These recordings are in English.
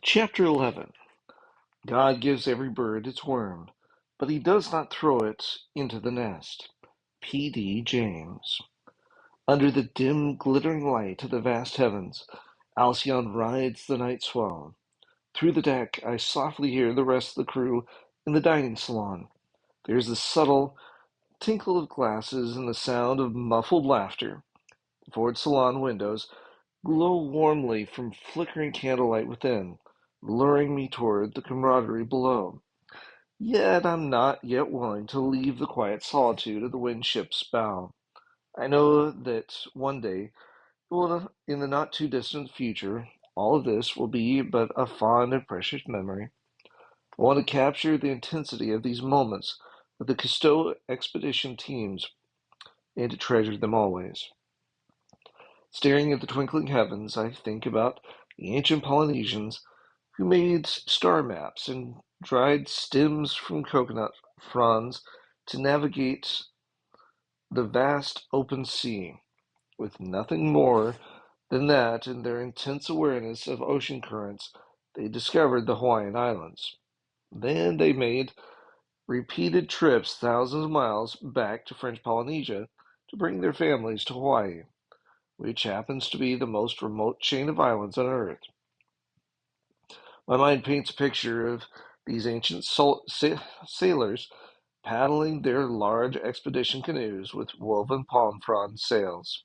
Chapter 11. God gives every bird its worm, but he does not throw it into the nest. P. D. James. Under the dim, glittering light of the vast heavens, Alcyone rides the night swell. Through the deck, I softly hear the rest of the crew in the dining salon. There is the subtle tinkle of glasses and the sound of muffled laughter. The forward salon windows glow warmly from flickering candlelight within, luring me toward the camaraderie below. Yet I'm not yet willing to leave the quiet solitude of the windship's bow. I know that one day, in the not too distant future, all of this will be but a fond and precious memory. I want to capture the intensity of these moments with the Cousteau expedition teams and to treasure them always. Staring at the twinkling heavens, I think about the ancient Polynesians who made star maps and dried stems from coconut fronds to navigate the vast open sea. With nothing more than that in their intense awareness of ocean currents, they discovered the Hawaiian Islands. Then they made repeated trips thousands of miles back to French Polynesia to bring their families to Hawaii, which happens to be the most remote chain of islands on Earth. My mind paints a picture of these ancient sailors paddling their large expedition canoes with woven palm frond sails.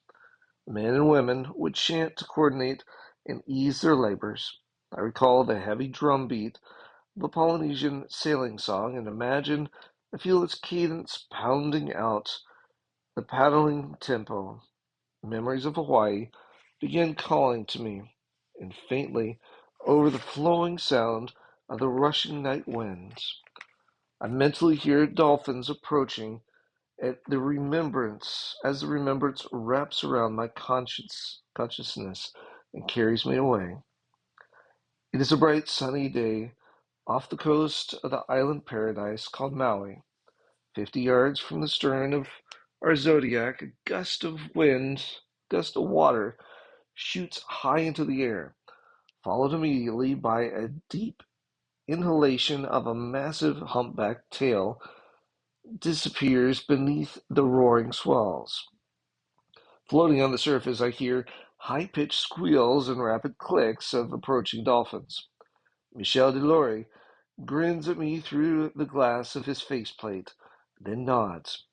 The men and women would chant to coordinate and ease their labors. I recall the heavy drum beat of a Polynesian sailing song and I feel its cadence pounding out the paddling tempo. Memories of Hawaii began calling to me, and faintly, over the flowing sound of the rushing night winds, I mentally hear dolphins approaching at the remembrance as the remembrance wraps around my consciousness and carries me away. It is a bright sunny day off the coast of the island paradise called Maui. 50 yards from the stern of our Zodiac, a gust of water shoots high into the air, followed immediately by a deep inhalation of a massive humpback tail disappears beneath the roaring swells. Floating on the surface, I hear high-pitched squeals and rapid clicks of approaching dolphins. Michel Delorey grins at me through the glass of his faceplate, then nods.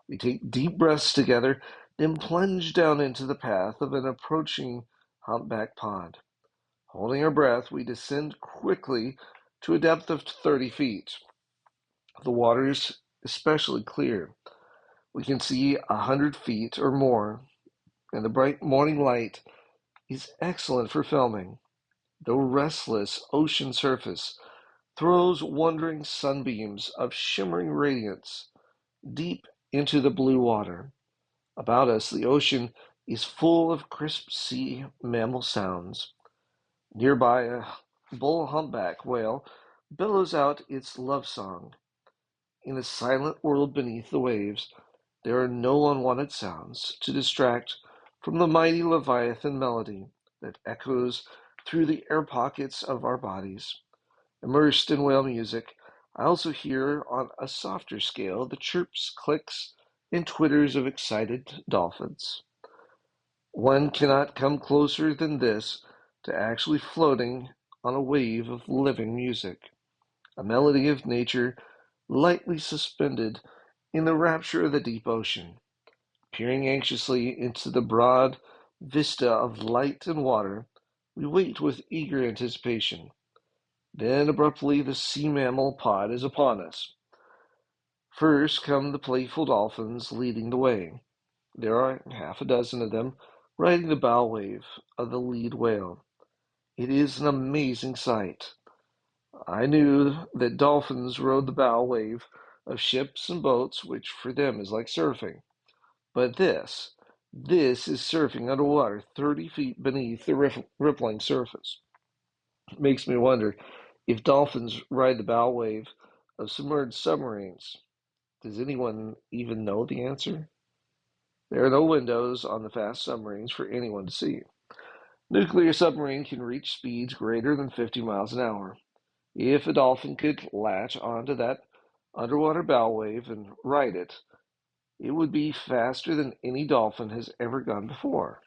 We take deep breaths together, then plunge down into the path of an approaching humpback pond. Holding our breath, we descend quickly to a depth of 30 feet. The water is especially clear. We can see 100 feet or more, and the bright morning light is excellent for filming. The restless ocean surface throws wandering sunbeams of shimmering radiance deep into the blue water. About us, the ocean is full of crisp sea mammal sounds. Nearby, a bull humpback whale bellows out its love song. In the silent world beneath the waves, there are no unwanted sounds to distract from the mighty Leviathan melody that echoes through the air pockets of our bodies. Immersed in whale music, I also hear on a softer scale the chirps, clicks, and twitters of excited dolphins. One cannot come closer than this to actually floating on a wave of living music, a melody of nature lightly suspended in the rapture of the deep ocean. Peering anxiously into the broad vista of light and water, we wait with eager anticipation. Then abruptly the sea mammal pod is upon us. First come the playful dolphins leading the way. There are half a dozen of them riding the bow wave of the lead whale. It is an amazing sight. I knew that dolphins rode the bow wave of ships and boats, which for them is like surfing. But this is surfing underwater 30 feet beneath the rippling surface. It makes me wonder if dolphins ride the bow wave of submerged submarines. Does anyone even know the answer? There are no windows on the fast submarines for anyone to see. Nuclear submarine can reach speeds greater than 50 miles an hour. If a dolphin could latch onto that underwater bow wave and ride it, it would be faster than any dolphin has ever gone before.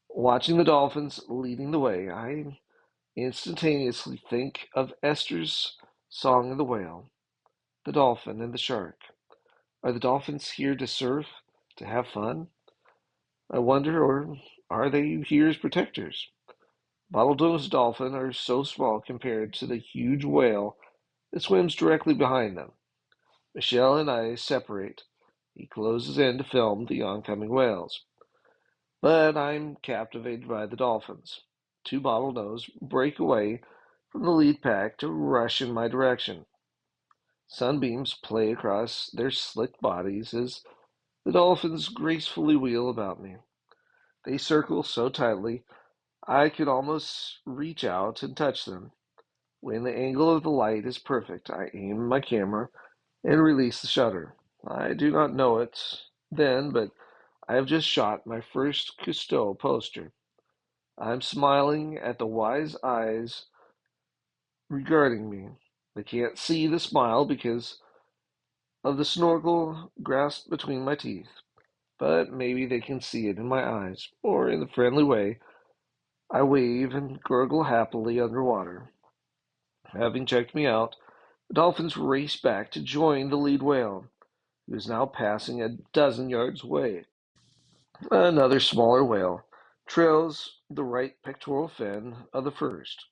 Watching the dolphins leading the way, I instantaneously think of Esther's Song of the Whale, the dolphin and the shark. Are the dolphins here to surf, to have fun? I wonder, or are they here as protectors? Bottlenose dolphins are so small compared to the huge whale that swims directly behind them. Michel and I separate. He closes in to film the oncoming whales. But I'm captivated by the dolphins. Two bottlenose break away from the lead pack to rush in my direction. Sunbeams play across their slick bodies as the dolphins gracefully wheel about me. They circle so tightly I could almost reach out and touch them. When the angle of the light is perfect, I aim my camera and release the shutter. I do not know it then, but I have just shot my first Cousteau poster. I'm smiling at the wise eyes regarding me. They can't see the smile because of the snorkel grasped between my teeth, but maybe they can see it in my eyes, or in the friendly way I wave and gurgle happily underwater. Having checked me out, the dolphins race back to join the lead whale, who is now passing a dozen yards away. Another smaller whale trails the right pectoral fin of the first.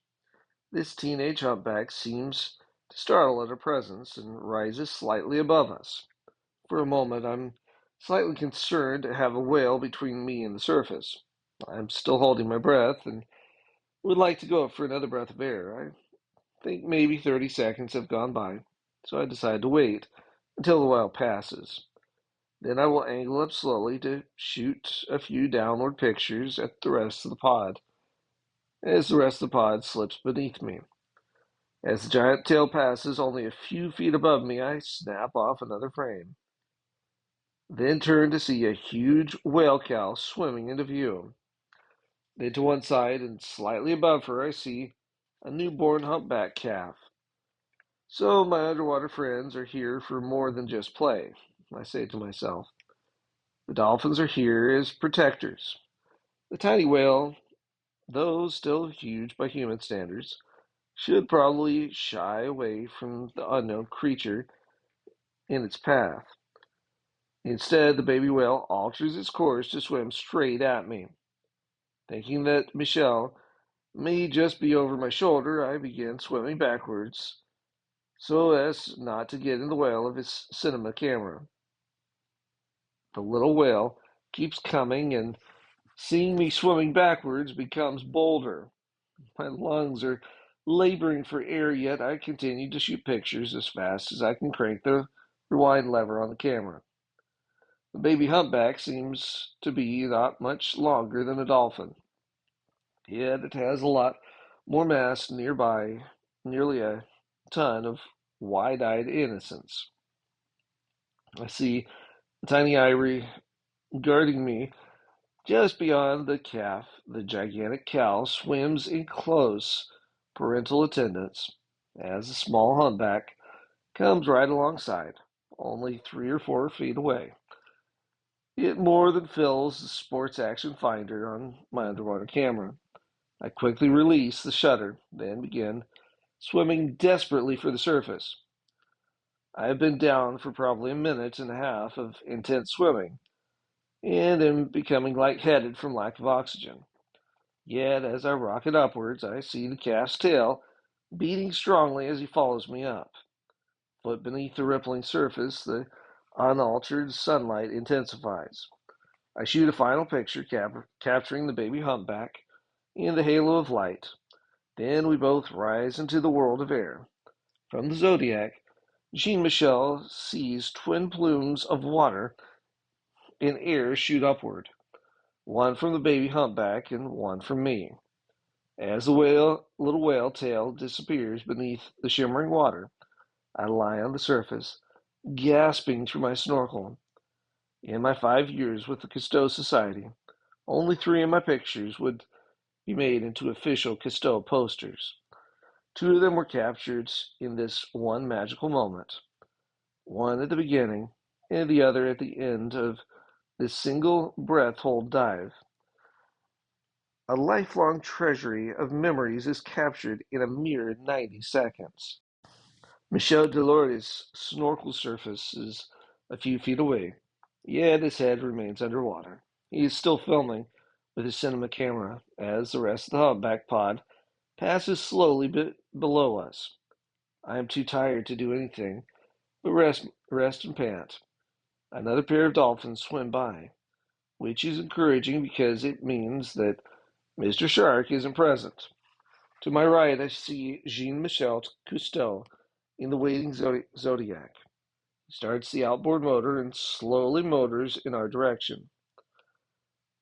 This teenage humpback seems to startle at our presence and rises slightly above us. For a moment, I'm slightly concerned to have a whale between me and the surface. I'm still holding my breath and would like to go up for another breath of air. I think maybe 30 seconds have gone by, so I decide to wait until the whale passes. Then I will angle up slowly to shoot a few downward pictures at the rest of the pod, as the rest of the pod slips beneath me. As the giant tail passes only a few feet above me, I snap off another frame. Then turn to see a huge whale cow swimming into view. Then to one side and slightly above her, I see a newborn humpback calf. So my underwater friends are here for more than just play, I say to myself. The dolphins are here as protectors. The tiny whale, though still huge by human standards, should probably shy away from the unknown creature in its path. Instead, the baby whale alters its course to swim straight at me. Thinking that Michel may just be over my shoulder, I begin swimming backwards so as not to get in the way of his cinema camera. The little whale keeps coming, and seeing me swimming backwards becomes bolder. My lungs are laboring for air, yet I continue to shoot pictures as fast as I can crank the rewind lever on the camera. The baby humpback seems to be not much longer than a dolphin, yet it has a lot more mass nearby, nearly a ton of wide-eyed innocence. I see a tiny ivory guarding me just beyond the calf. The gigantic cow swims in close parental attendance as the small humpback comes right alongside, only 3 or 4 feet away. It more than fills the sports action finder on my underwater camera. I quickly release the shutter, then begin swimming desperately for the surface. I have been down for probably a minute and a half of intense swimming, and am becoming lightheaded from lack of oxygen. Yet, as I rocket upwards, I see the calf's tail beating strongly as he follows me up. But beneath the rippling surface, the unaltered sunlight intensifies. I shoot a final picture capturing the baby humpback in the halo of light. Then we both rise into the world of air. From the Zodiac, Jean Michel sees twin plumes of water in air shoot upward, one from the baby humpback and one from me. As the little whale tail disappears beneath the shimmering water, I lie on the surface, gasping through my snorkel. In my 5 years with the Cousteau Society, Only 3 of my pictures would be made into official Cousteau posters. 2 of them were captured in this one magical moment, one at the beginning and the other at the end of this single breath hold dive. A lifelong treasury of memories is captured in a mere 90 seconds. Michel Delort's snorkel surface is a few feet away, yet his head remains underwater. He is still filming with his cinema camera as the rest of the humpback pod passes slowly below us. I am too tired to do anything but rest and pant. Another pair of dolphins swim by, which is encouraging because it means that Mr. Shark isn't present. To my right, I see Jean-Michel Cousteau in the waiting Zodiac. He starts the outboard motor and slowly motors in our direction.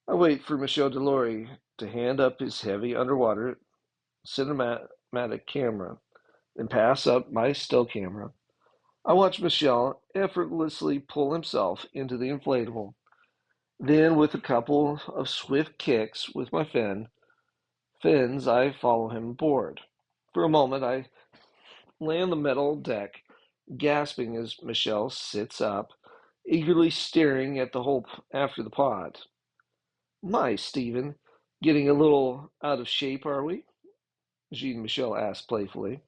I wait for Michel Delorme to hand up his heavy underwater cinematic camera, then pass up my still camera. I watch Michel effortlessly pull himself into the inflatable. Then, with a couple of swift kicks with my fins, I follow him aboard. For a moment, I lay on the metal deck, gasping as Michel sits up, eagerly staring at the hole after the pod. My, Stephen, getting a little out of shape, are we? Jean Michel asked playfully.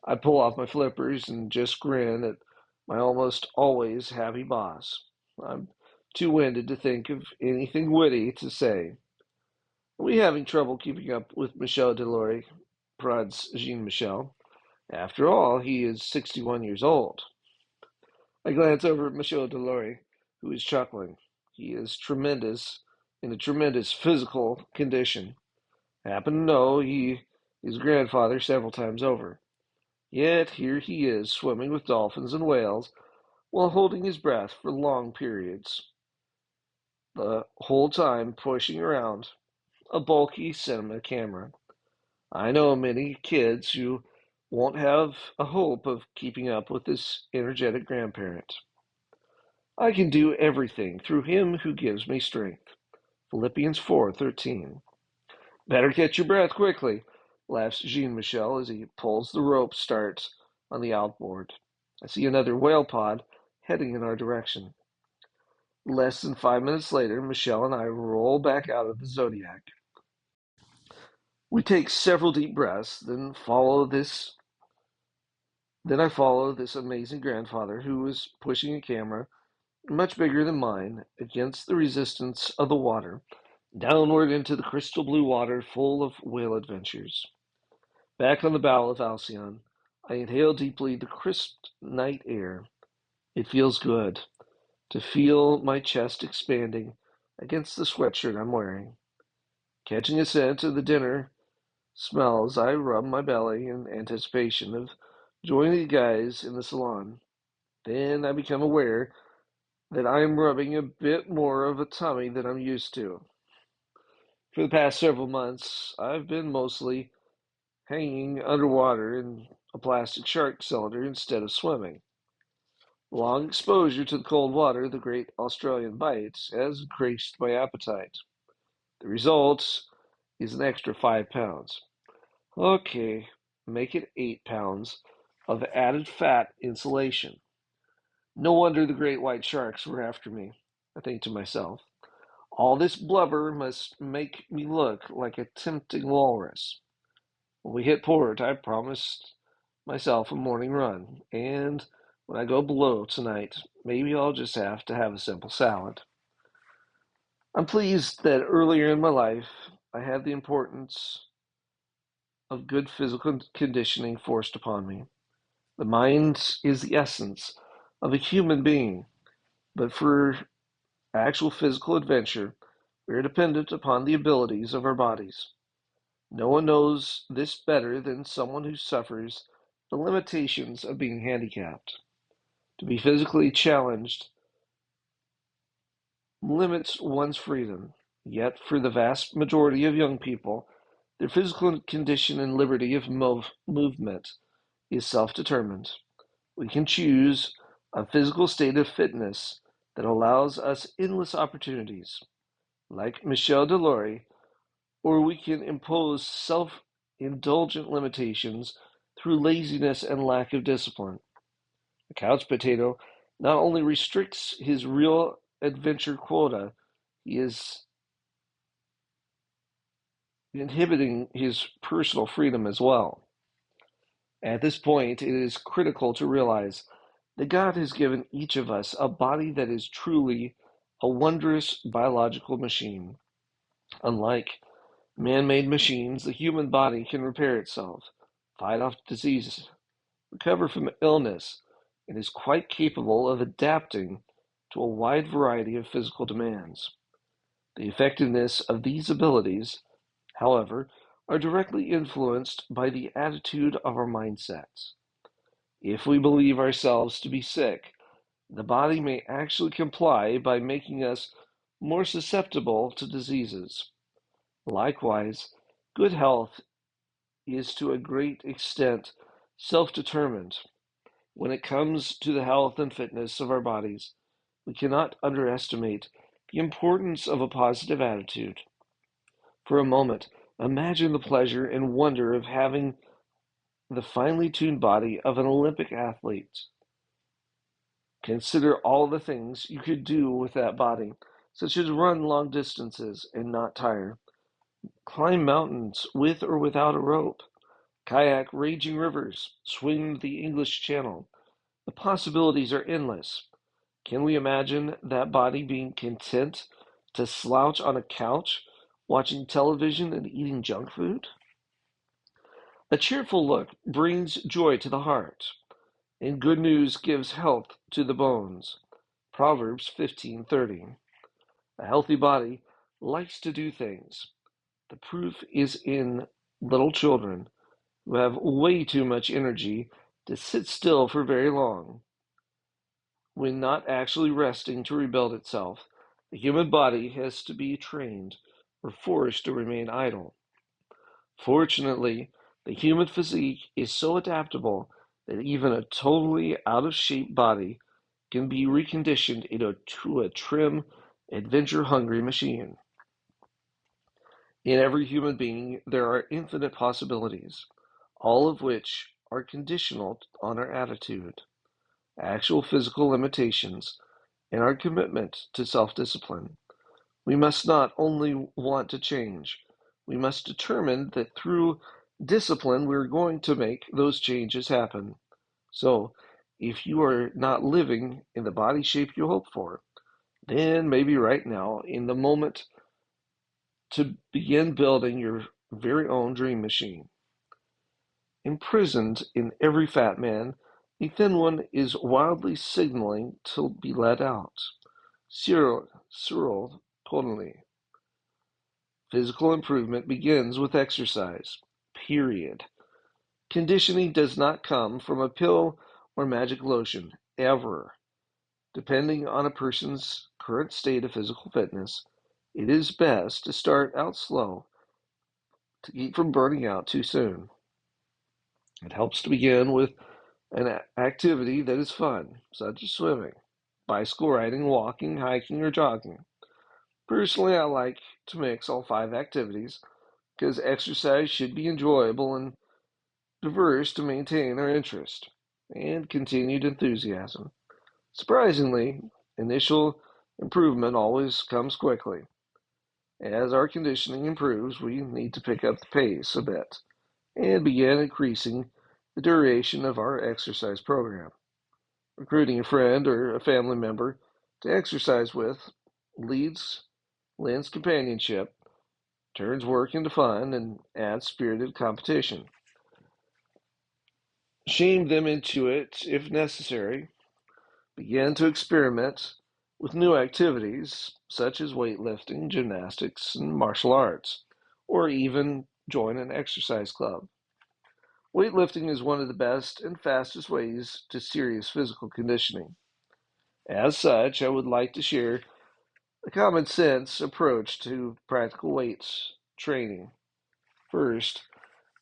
I pull off my flippers and just grin at my almost always happy boss. I'm too winded to think of anything witty to say. Are we having trouble keeping up with Michel Delorme? Prods Jean Michel. After all, he is 61 years old. I glance over at Michel Delorme, who is chuckling. He is in a tremendous physical condition. I happen to know he is grandfather several times over. Yet here he is, swimming with dolphins and whales, while holding his breath for long periods, the whole time pushing around a bulky cinema camera. I know many kids who won't have a hope of keeping up with this energetic grandparent. I can do everything through him who gives me strength. Philippians 4:13. Better catch your breath quickly, laughs Jean Michel as he pulls the rope start on the outboard. I see another whale pod heading in our direction. Less than 5 minutes later, Michel and I roll back out of the Zodiac. We take several deep breaths, then I follow this amazing grandfather who is pushing a camera much bigger than mine against the resistance of the water, downward into the crystal blue water full of whale adventures. Back on the bow of Alcyon, I inhale deeply the crisp night air. It feels good to feel my chest expanding against the sweatshirt I'm wearing. Catching a scent of the dinner smells, I rub my belly in anticipation of joining the guys in the salon. Then I become aware that I am rubbing a bit more of a tummy than I'm used to. For the past several months, I've been mostly hanging underwater in a plastic shark cylinder instead of swimming. Long exposure to the cold water, the great Australian bite, has increased my appetite. The result is an extra 5 pounds. Okay, make it 8 pounds of added fat insulation. No wonder the great white sharks were after me, I think to myself. All this blubber must make me look like a tempting walrus. When we hit port, I promised myself a morning run, and when I go below tonight, maybe I'll just have to have a simple salad. I'm pleased that earlier in my life, I had the importance of good physical conditioning forced upon me. The mind is the essence of a human being, but for actual physical adventure, we are dependent upon the abilities of our bodies. No one knows this better than someone who suffers the limitations of being handicapped. To be physically challenged limits one's freedom, yet for the vast majority of young people, their physical condition and liberty of movement is self-determined. We can choose a physical state of fitness that allows us endless opportunities. like Michel Delory, or we can impose self-indulgent limitations through laziness and lack of discipline. The couch potato not only restricts his real adventure quota, he is inhibiting his personal freedom as well. At this point, it is critical to realize that God has given each of us a body that is truly a wondrous biological machine. Unlike man-made machines, the human body can repair itself, fight off diseases, recover from illness, and is quite capable of adapting to a wide variety of physical demands. The effectiveness of these abilities, however, are directly influenced by the attitude of our mindsets. If we believe ourselves to be sick, the body may actually comply by making us more susceptible to diseases. Likewise, good health is to a great extent self-determined. When it comes to the health and fitness of our bodies, we cannot underestimate the importance of a positive attitude. For a moment, imagine the pleasure and wonder of having the finely tuned body of an Olympic athlete. Consider all the things you could do with that body, such as run long distances and not tire, climb mountains with or without a rope, kayak raging rivers, swim the English Channel. The possibilities are endless. Can we imagine that body being content to slouch on a couch, watching television and eating junk food? A cheerful look brings joy to the heart, and good news gives health to the bones. Proverbs 15:30. A healthy body likes to do things. The proof is in little children who have way too much energy to sit still for very long. When not actually resting to rebuild itself, the human body has to be trained or forced to remain idle. Fortunately, the human physique is so adaptable that even a totally out of shape body can be reconditioned into a trim, adventure hungry machine. In every human being, there are infinite possibilities, all of which are conditional on our attitude, actual physical limitations, and our commitment to self discipline. We must not only want to change, we must determine that through discipline we're going to make those changes happen. So, if you are not living in the body shape you hope for, then maybe right now, in the moment, to begin building your very own dream machine. Imprisoned in every fat man, a thin one is wildly signaling to be let out. Cyril Connolly. Physical improvement begins with exercise. Period. Conditioning does not come from a pill or magic lotion, ever. Depending on a person's current state of physical fitness, it is best to start out slow to keep from burning out too soon. It helps to begin with an activity that is fun, such as swimming, bicycle riding, walking, hiking, or jogging. Personally, I like to mix all five activities because exercise should be enjoyable and diverse to maintain our interest and continued enthusiasm. Surprisingly, initial improvement always comes quickly. As our conditioning improves, we need to pick up the pace a bit and begin increasing the duration of our exercise program. Recruiting a friend or a family member to exercise with lends companionship, turns work into fun, and adds spirited competition. Shame them into it if necessary. Begin to experiment with new activities such as weightlifting, gymnastics, and martial arts, or even join an exercise club. Weightlifting is one of the best and fastest ways to serious physical conditioning. As such, I would like to share a common sense approach to practical weights training. First,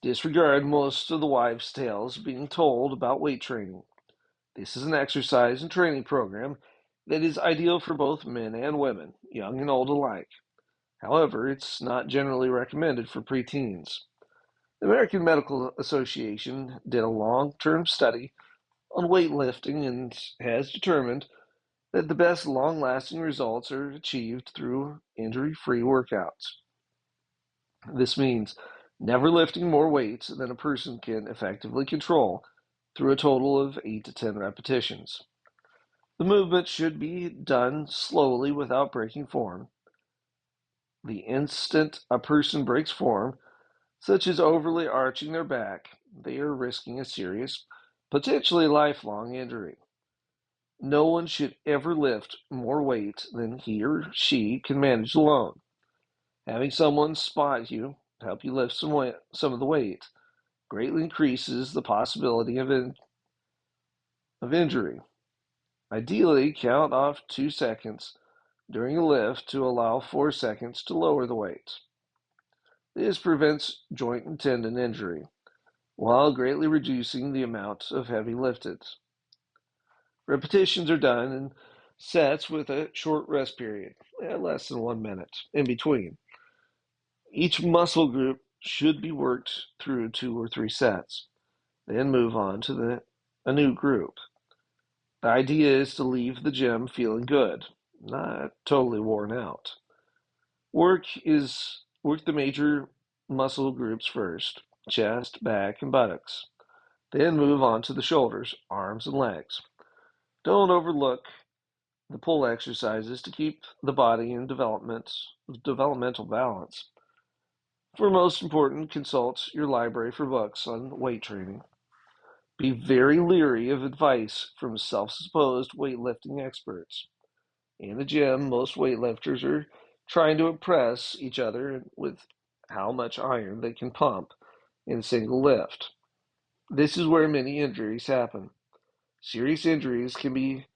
disregard most of the wives' tales being told about weight training. This is an exercise and training program that is ideal for both men and women, young and old alike. However, it's not generally recommended for preteens. The American Medical Association did a long-term study on weightlifting and has determined that the best long-lasting results are achieved through injury-free workouts. This means never lifting more weights than a person can effectively control through a total of 8 to 10 repetitions. The movement should be done slowly without breaking form. The instant a person breaks form, such as overly arching their back, they are risking a serious, potentially lifelong injury. No one should ever lift more weight than he or she can manage alone. Having someone spot you, help you lift some of the weight, greatly increases the possibility of injury. Ideally, count off 2 seconds during a lift to allow 4 seconds to lower the weight. This prevents joint and tendon injury, while greatly reducing the amount of heavy lifted. Repetitions are done in sets with a short rest period, less than 1 minute, in between. Each muscle group should be worked through 2 or 3 sets, then move on to a new group. The idea is to leave the gym feeling good, not totally worn out. Work the major muscle groups first, chest, back, and buttocks. Then move on to the shoulders, arms, and legs. Don't overlook the pull exercises to keep the body in developmental balance. For most important, consult your library for books on weight training. Be very leery of advice from self-supposed weightlifting experts. In the gym, most weightlifters are trying to impress each other with how much iron they can pump in a single lift. This is where many injuries happen. Serious injuries can be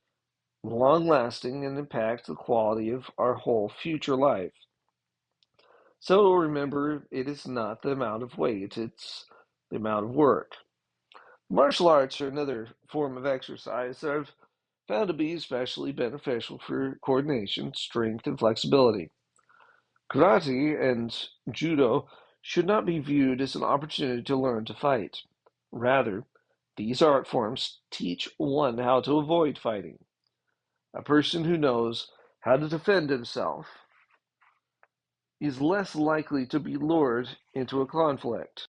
long-lasting and impact the quality of our whole future life. So remember, it is not the amount of weight, it's the amount of work. Martial arts are another form of exercise that I've found to be especially beneficial for coordination, strength, and flexibility. Karate and judo should not be viewed as an opportunity to learn to fight. Rather, these art forms teach one how to avoid fighting. A person who knows how to defend himself is less likely to be lured into a conflict.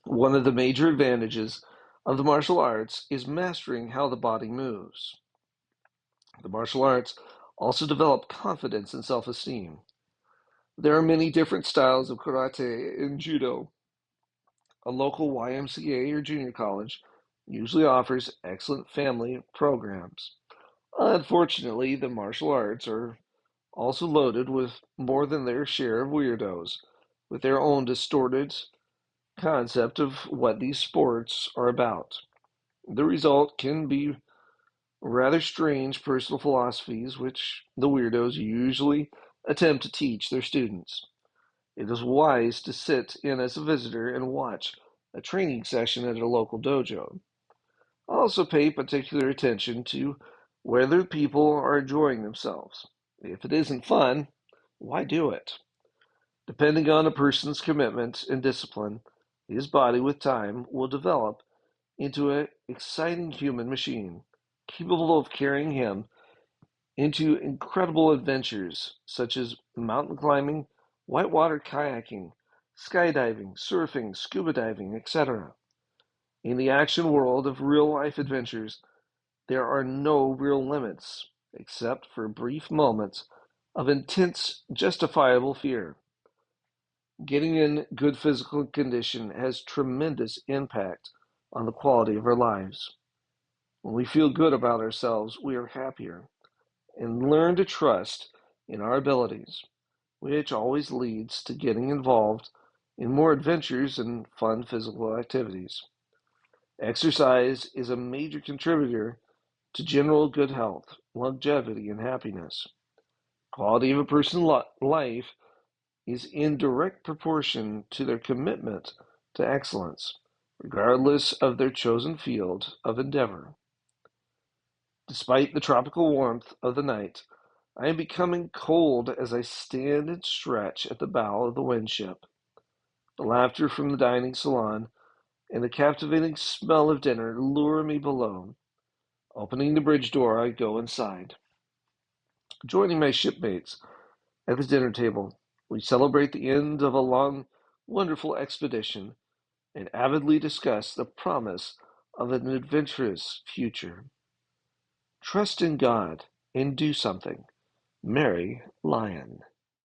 One of the major advantages of the martial arts is mastering how the body moves. The martial arts also develop confidence and self-esteem. There are many different styles of karate and judo. A local YMCA or junior college usually offers excellent family programs. Unfortunately, the martial arts are also loaded with more than their share of weirdos, with their own distorted concept of what these sports are about. The result can be rather strange personal philosophies which the weirdos usually attempt to teach their students. It is wise to sit in as a visitor and watch a training session at a local dojo. Also pay particular attention to whether people are enjoying themselves. If it isn't fun, why do it? Depending on a person's commitment and discipline, his body with time will develop into an exciting human machine, capable of carrying him into incredible adventures such as mountain climbing, whitewater kayaking, skydiving, surfing, scuba diving, etc. In the action world of real-life adventures, there are no real limits, except for brief moments of intense, justifiable fear. Getting in good physical condition has tremendous impact on the quality of our lives. When we feel good about ourselves, we are happier and learn to trust in our abilities, which always leads to getting involved in more adventures and fun physical activities. Exercise is a major contributor to general good health, longevity, and happiness. Quality of a person's life is in direct proportion to their commitment to excellence, regardless of their chosen field of endeavor. Despite the tropical warmth of the night, I am becoming cold as I stand and stretch at the bow of the Windship. The laughter from the dining salon and the captivating smell of dinner lure me below. Opening the bridge door, I go inside. Joining my shipmates at the dinner table, we celebrate the end of a long, wonderful expedition and avidly discuss the promise of an adventurous future. Trust in God and do something. Mary Lyon.